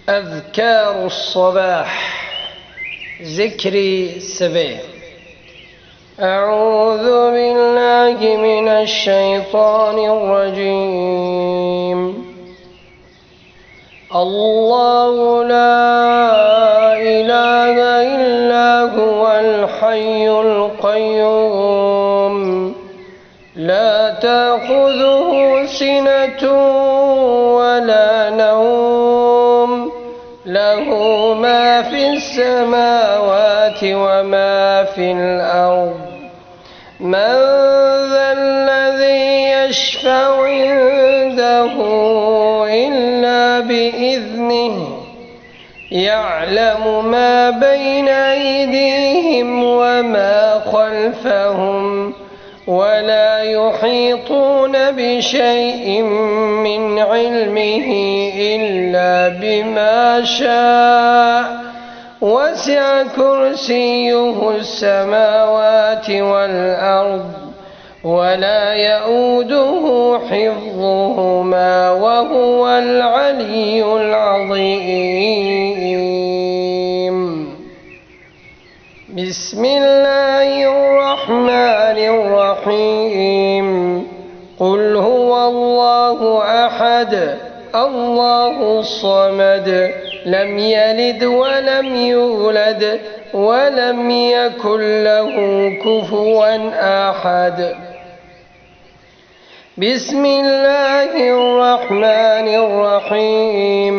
أذكار الصباح. ذكري 7. أعوذ بالله من الشيطان الرجيم. الله لا إله إلا هو الحي القيوم لا تأخذه سنة ولا نوم له ما في السماوات وما في الأرض. من ذا الذي يشفع عنده إلا بإذنه يعلم ما بين أيديهم وما خلفهم ولا يحيطون بشيء من علمه إلا بما شاء. وسع كرسيه السماوات والأرض ولا يؤوده حفظهما وهو العلي العظيم. بسم الله الرحمن الرحيم. قل هو الله أحد الله الصمد لم يلد ولم يولد ولم يكن له كفوا أحد. بسم الله الرحمن الرحيم.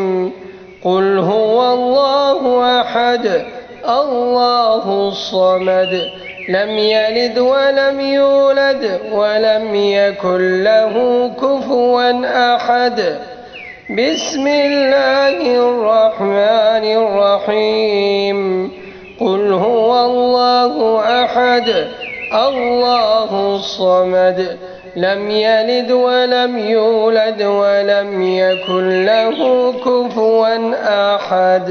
قل هو الله أحد الله الصمد لم يلد ولم يولد ولم يكن له كفوا أحد. بسم الله الرحمن الرحيم. قل هو الله أحد الله الصمد لم يلد ولم يولد ولم يكن له كفوا أحد.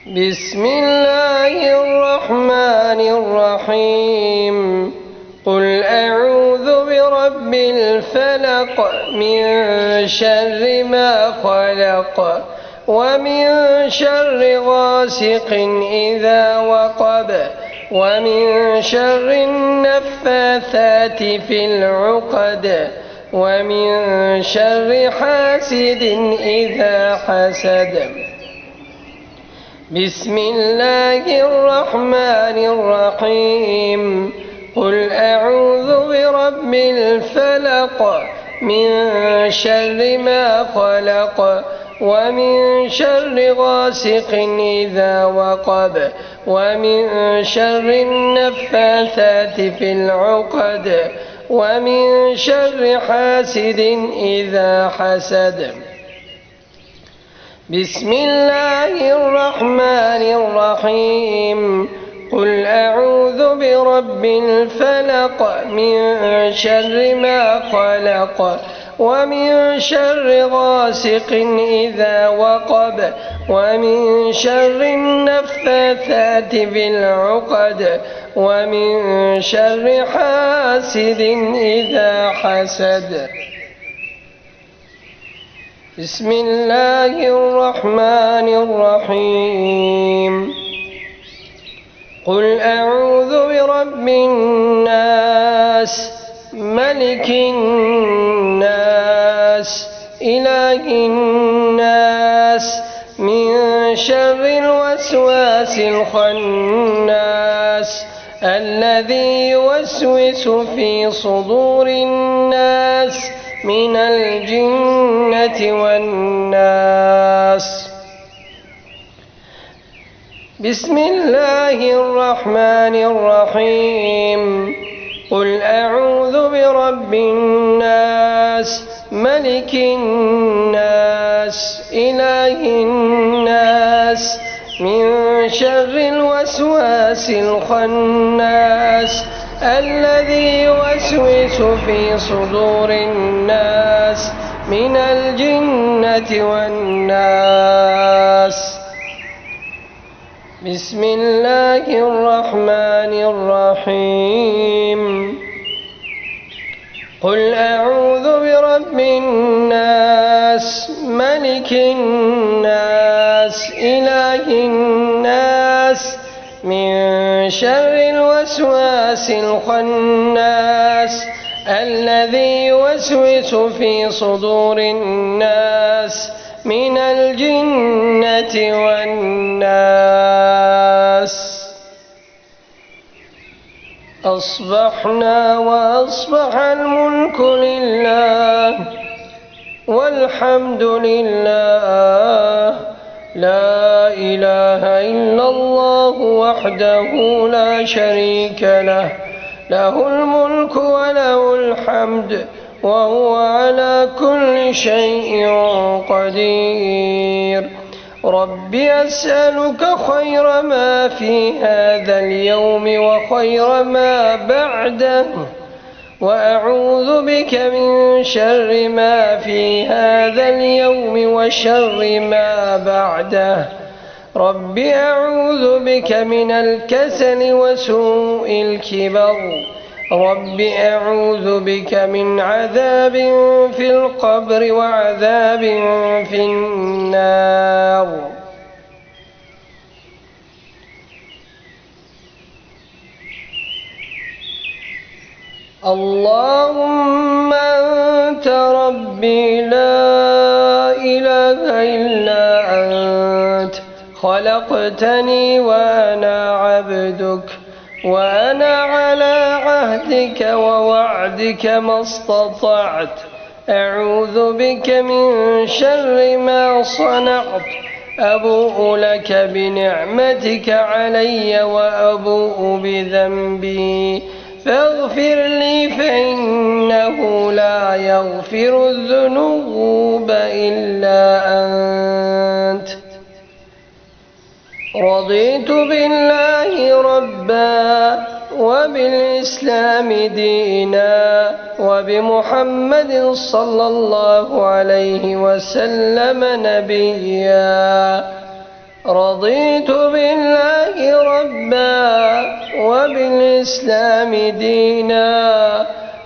بسم الله الرحمن الرحيم. قل أعوذ برب الفلق من شر ما خلق ومن شر غاسق إذا وقب ومن شر النفاثات في العقد ومن شر حاسد إذا حسد. بسم الله الرحمن الرحيم. قل أعوذ برب الفلق من شر ما خلق ومن شر غاسق إذا وقب ومن شر النفاثات في العقد ومن شر حاسد إذا حسد. بسم الله الرحمن الرحيم. قل أعوذ برب الفلق من شر ما خلق ومن شر غاسق إذا وقب ومن شر النفاثات في العقد ومن شر حاسد إذا حسد. بسم الله الرحمن الرحيم. قل أعوذ برب الناس ملك الناس إله الناس من شر الوسواس الخناس الذي يوسوس في صدور الناس من الجنة والناس. بسم الله الرحمن الرحيم. قل أعوذ برب الناس ملك الناس إله الناس من شر الوسواس الخناس الذي يوسوس في صدور الناس من الجنة والناس. بسم الله الرحمن الرحيم. قل أعوذ برب الناس الناس ملك الناس إله الناس من شر الوسواس الخناس الذي يوسوس في صدور الناس من الجنة والناس. أصبحنا وأصبح الملك لله والحمد لله، لا إله إلا الله وحده لا شريك له، له الملك وله الحمد وهو على كل شيء قدير. رب أسألك خير ما في هذا اليوم وخير ما بعده، وأعوذ بك من شر ما في هذا اليوم وشر ما بعده. رب أعوذ بك من الكسل وسوء الكبر. رب أعوذ بك من عذاب في القبر وعذاب في النار. اللهم أنت ربي لا إله إلا أنت، خلقتني وأنا عبدك، وأنا على عهدك ووعدك ما استطعت. أعوذ بك من شر ما صنعت. أبوء لك بنعمتك علي وأبوء بذنبي، فاغفر لي فإنه لا يغفر الذنوب إلا أنت. رضيت بالله ربا وبالإسلام دينا وبمحمد صلى الله عليه وسلم نبيا. رضيت بالله ربا وبالإسلام دينا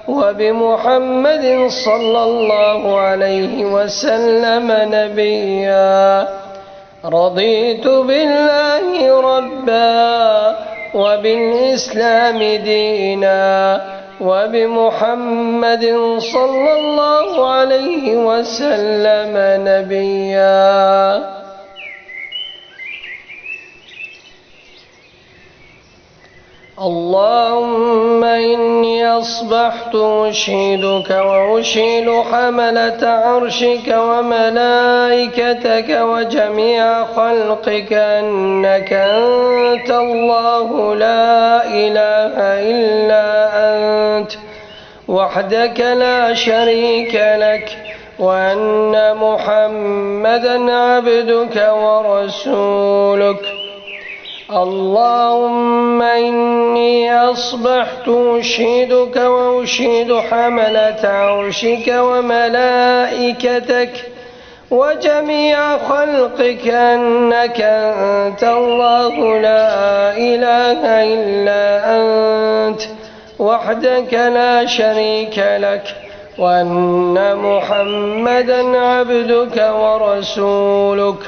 وبمحمد صلى الله عليه وسلم نبيا. رضيت بالله ربا وبالإسلام دينا وبمحمد صلى الله عليه وسلم نبيا. اللهم إني أصبحت أشهدك وأشهد حملة عرشك وملائكتك وجميع خلقك أنك أنت الله لا إله إلا أنت وحدك لا شريك لك، وأن محمدا عبدك ورسولك. اللهم إني أصبحت أشهدك وأشهد حملة عرشك وملائكتك وجميع خلقك أنك أنت الله لا إله إلا أنت وحدك لا شريك لك، وأن محمدا عبدك ورسولك.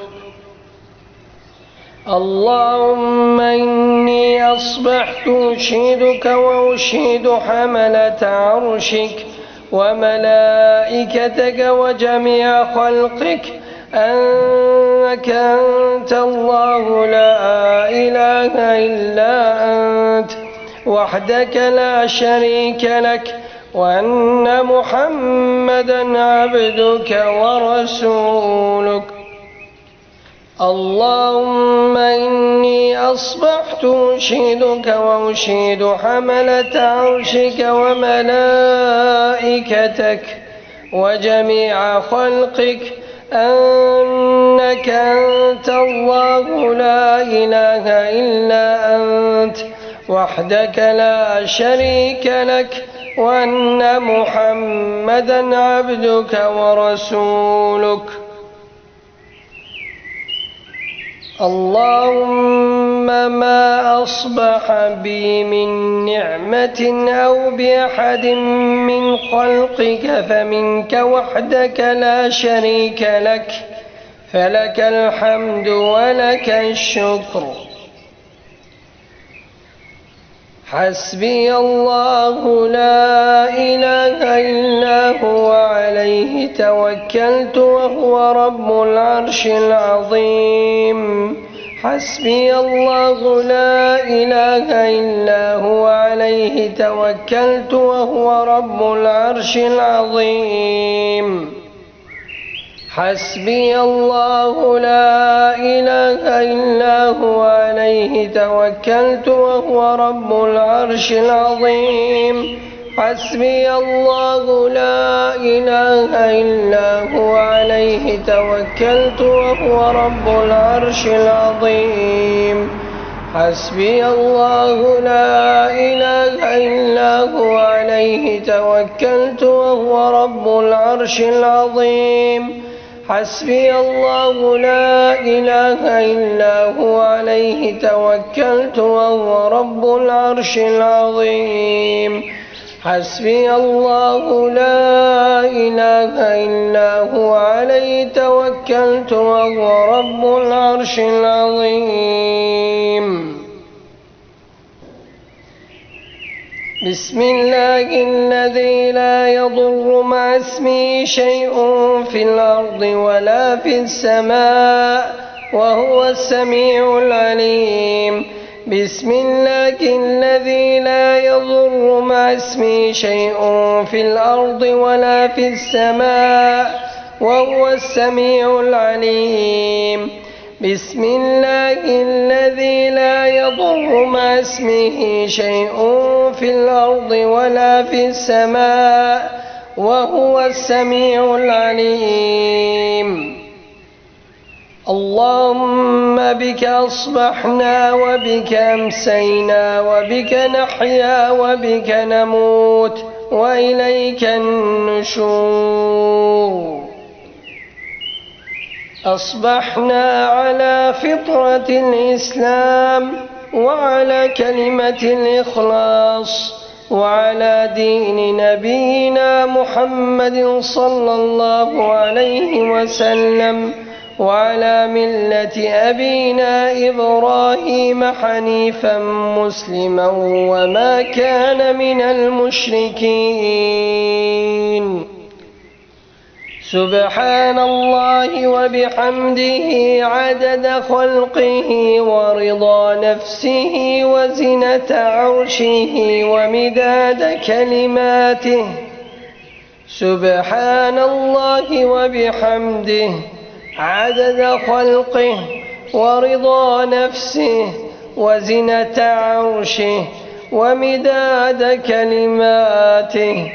اللهم إني أصبحت أشهدك وأشهد حملة عرشك وملائكتك وجميع خلقك أنك أنت الله لا إله إلا أنت وحدك لا شريك لك، وأن محمدا عبدك ورسولك. اللهم إني أصبحت أشهدك وأشهد حملة عرشك وملائكتك وجميع خلقك أنك أنت الله لا إله إلا أنت وحدك لا شريك لك، وأن محمدا عبدك ورسولك. اللهم ما أصبح بي من نعمة أو بأحد من خلقك فمنك وحدك لا شريك لك، فلك الحمد ولك الشكر. حسبي الله لا إله إلا هو عليه توكلت وهو رب العرش العظيم. حسبي الله لا إله إلا هو عليه توكلت وهو رب العرش العظيم. حسبي الله لا إله إلا هو عليه توكلت وهو رب العرش العظيم. حسبي الله لا إله إلا هو عليه توكلت وهو رب العرش العظيم. حسبي الله لا إله إلا هو عليه توكلت وهو رب العرش العظيم. حسبي الله لا إله إلا هو عليه توكلت وهو رب العرش العظيم. حسبي الله لا إله إلا هو عليه توكلت وهو رب العرش العظيم. بسم الله الذي لا يضر مع اسمه شيء في الأرض ولا في السماء وهو السميع العليم. بسم الله الذي لا يضر مع اسمه شيء في الأرض ولا في السماء وهو السميع العليم. بسم الله الذي لا يضر مع اسمه شيء في الأرض ولا في السماء وهو السميع العليم. اللهم بك أصبحنا وبك أمسينا وبك نحيا وبك نموت وإليك النشور. أصبحنا على فطرة الإسلام وعلى كلمة الإخلاص وعلى دين نبينا محمد صلى الله عليه وسلم وعلى ملة أبينا إبراهيم حنيفا مسلما وما كان من المشركين. سبحان الله وبحمده عدد خلقه ورضا نفسه وزنة عرشه ومداد كلماته. سبحان الله وبحمده عدد خلقه ورضا نفسه وزنة عرشه ومداد كلماته.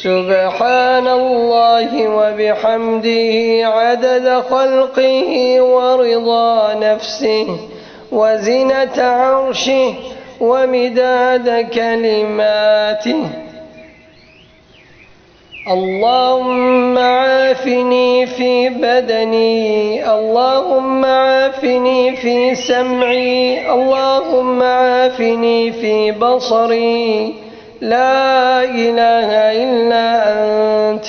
سبحان الله وبحمده عدد خلقه ورضا نفسه وزنة عرشه ومداد كلماته. اللهم عافني في بدني، اللهم عافني في سمعي، اللهم عافني في بصري، لا إله إلا أنت.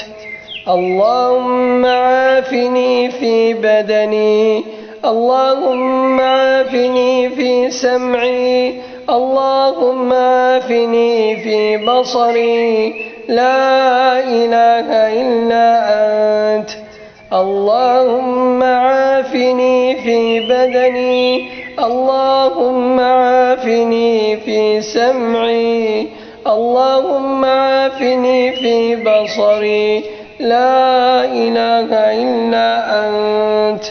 اللهم عافني في بدني، اللهم عافني في سمعي، اللهم عافني في بصري، لا إله إلا أنت. اللهم عافني في بدني، اللهم عافني في سمعي، اللهم عافني في بصري، لا إله إلا أنت.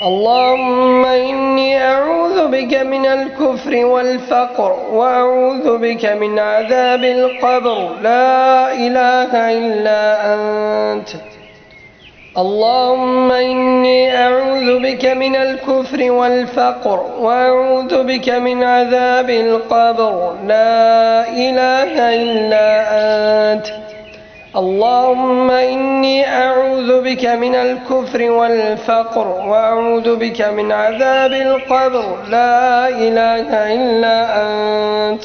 اللهم إني أعوذ بك من الكفر والفقر وأعوذ بك من عذاب القبر، لا إله إلا أنت. اللهم إني أعوذ بك من الكفر والفقر وأعوذ بك من عذاب القبر، لا إله إلا أنت. اللهم إني أعوذ بك من الكفر والفقر وأعوذ بك من عذاب القبر لا إله إلا أنت.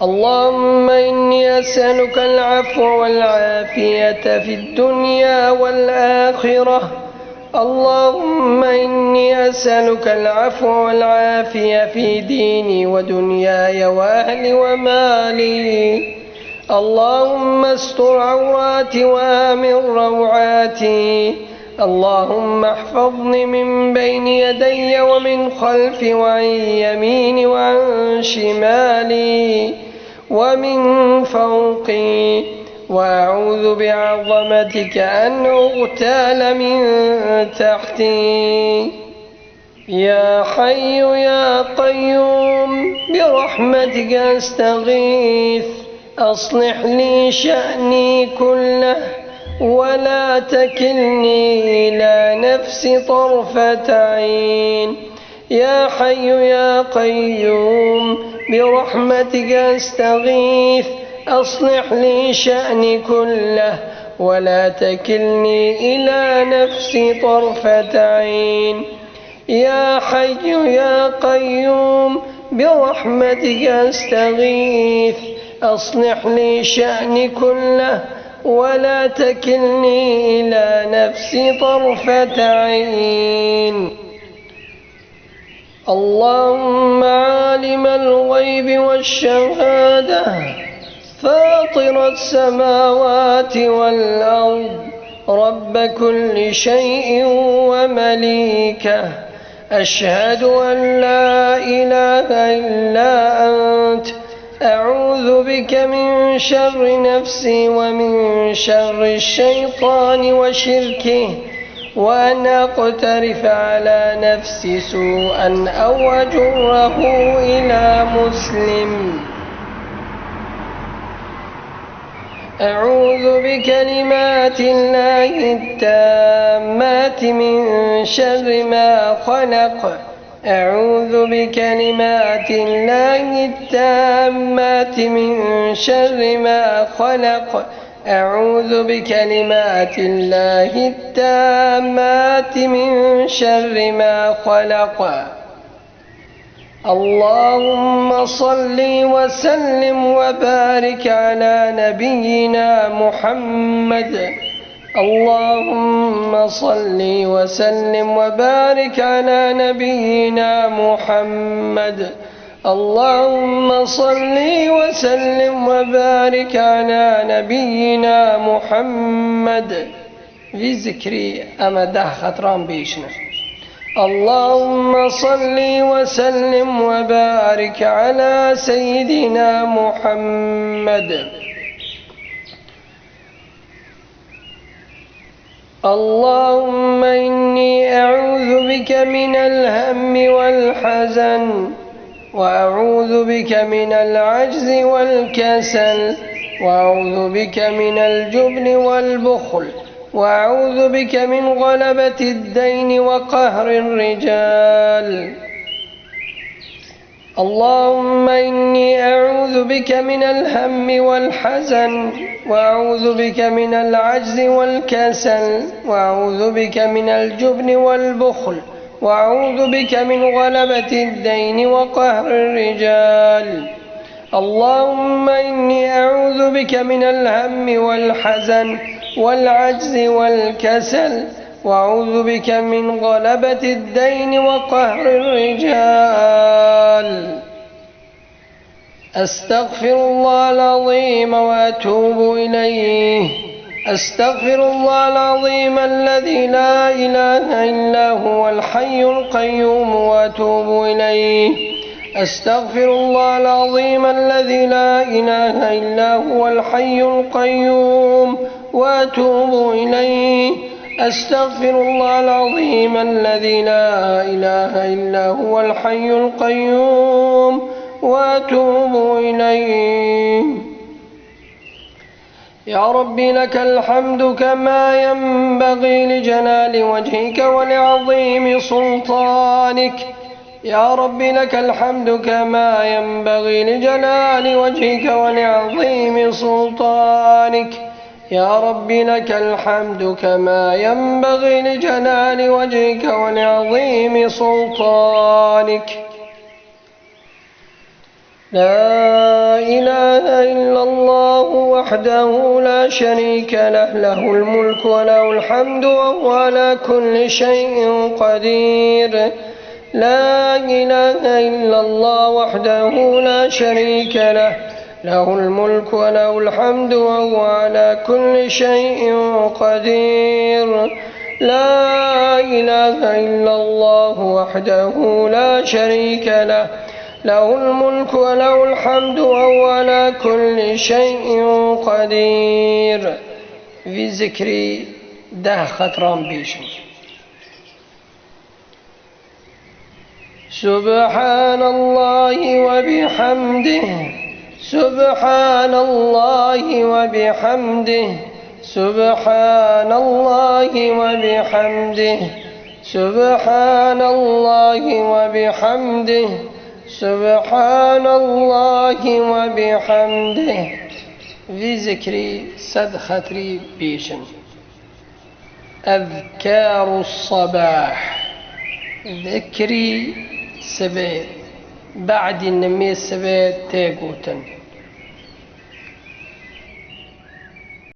اللهم إني أسألك العفو والعافية في الدنيا والآخرة. اللهم إني أسألك العفو والعافية في ديني ودنياي وأهلي ومالي. اللهم استر عوراتي وآمن روعاتي. اللهم احفظني من بين يدي ومن خلفي وعن يميني وعن شمالي ومن فوقي. وأعوذ بعظمتك أن أغتال من تحتي. يا حي يا قيوم برحمتك أستغيث. أصلح لي شأني كله ولا تكلني إلى نفسي طرفة عين. يا حي يا قيوم برحمتك أستغيث. أصلح لي شأني كله ولا تكلني إلى نفسي طرفة عين. يا حي يا قيوم برحمتك أستغيث. أصلح لي شأني كله ولا تكلني إلى نفسي طرفة عين. اللهم عالم الغيب والشهادة فاطر السماوات والأرض رب كل شيء ومليكه. أشهد أن لا إله إلا أنت. أعوذ بك من شر نفسي ومن شر الشيطان وشركه وأن أقترف على نفسي سوءا أو أجره إلى مسلم. أعوذ بكلمات الله التامات من شر ما خلق. أعوذ بكلمات الله التامات من شر ما خلق. أعوذ بكلمات الله التامات من شر ما خلق. اللهم صل وسلم وبارك على نبينا محمد. اللهم صل وسلم وبارك على نبينا محمد. اللهم صل وسلم وبارك على نبينا محمد. في ذكري أمده خطران بيشنا. اللهم صل وسلم وبارك على سيدنا محمد. اللهم إني أعوذ بك من الهم والحزن وأعوذ بك من العجز والكسل وأعوذ بك من الجبن والبخل وأعوذ بك من غلبة الدين وقهر الرجال. اللهم إني أعوذ بك من الهم والحزن وأعوذ بك من العجز والكسل وأعوذ بك من الجبن والبخل وأعوذ بك من غلبة الدين وقهر الرجال. اللهم إني أعوذ بك من الهم والحزن والعجز والكسل وأعوذ بك من غلبة الدين وقهر الرجال. أستغفر الله العظيم وأتوب إليه. أستغفر الله العظيم الذي لا إله إلا هو الحي القيوم وأتوب إليه. أستغفر الله العظيم الذي لا إله إلا هو الحي القيوم وأتوب إليه. أستغفر الله العظيم الذي لا إله إلا هو الحي القيوم وأتوب إليه. يا ربي لك الحمد كما ينبغي لجلال وجهك ولعظيم سلطانك. يا رب لك الحمد كما ينبغي لجلال وجهك ولعظيم سلطانك. يا رب لك الحمد كما ينبغي لجلال وجهك ولعظيم سلطانك. لا إله إلا الله وحده لا شريك له، له الملك وله الحمد وهو على كل شيء قدير. لا إله إلا الله وحده لا شريك له، له الملك وله الحمد وهو على كل شيء قدير. لا إله إلا الله وحده لا شريك له، له الملك وله الحمد وهو على كل شيء قدير. في ذكري 10 خطران بيشن. سبحان الله وبحمده، سبحان الله وبحمده، سبحان الله وبحمده، سبحان الله وبحمده، سبحان الله وبحمده. في ذكري 100 خطري بيشن. أذكار الصباح، ذكري سبيل بعد النمي السبيل تيقوتن.